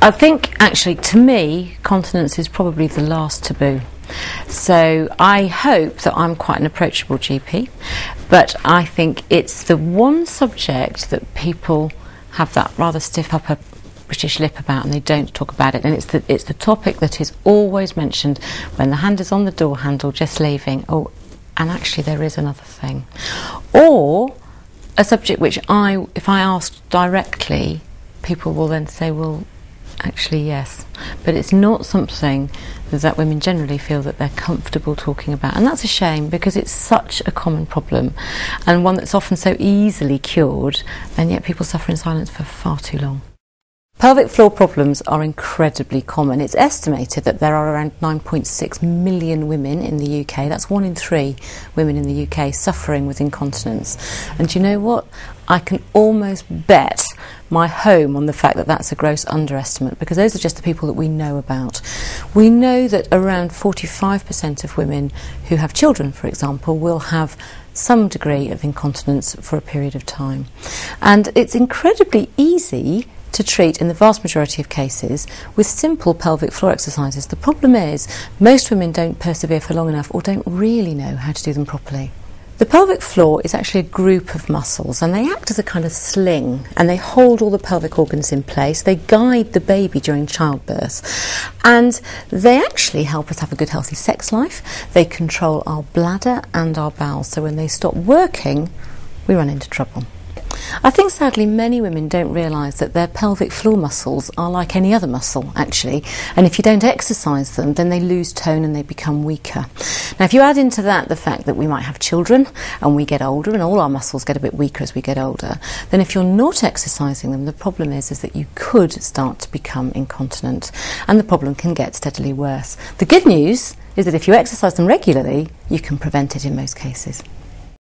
I think, actually, to me, continence is probably the last taboo. So I hope that I'm quite an approachable GP, but I think it's the one subject that people have that rather stiff upper British lip about, and they don't talk about it. And it's the topic that is always mentioned when the hand is on the door handle, just leaving. Oh, and actually there is another thing. Or a subject which if I asked directly, people will then say, well, actually yes, but it's not something that women generally feel that they're comfortable talking about, and that's a shame, because it's such a common problem and one that's often so easily cured, and yet people suffer in silence for far too long. Pelvic floor problems are incredibly common. It's estimated that there are around 9.6 million women in the UK, that's 1 in 3 women in the UK suffering with incontinence. And do you know what? I can almost bet my home on the fact that that's a gross underestimate, because those are just the people that we know about. We know that around 45% of women who have children, for example, will have some degree of incontinence for a period of time. And it's incredibly easy to treat in the vast majority of cases with simple pelvic floor exercises. The problem is most women don't persevere for long enough or don't really know how to do them properly. The pelvic floor is actually a group of muscles, and they act as a kind of sling, and they hold all the pelvic organs in place. They guide the baby during childbirth, and they actually help us have a good healthy sex life. They control our bladder and our bowels, so when they stop working, we run into trouble. I think sadly many women don't realise that their pelvic floor muscles are like any other muscle, actually, and if you don't exercise them, then they lose tone and they become weaker. Now, if you add into that the fact that we might have children and we get older and all our muscles get a bit weaker as we get older, then if you're not exercising them, the problem is that you could start to become incontinent, and the problem can get steadily worse. The good news is that if you exercise them regularly, you can prevent it in most cases.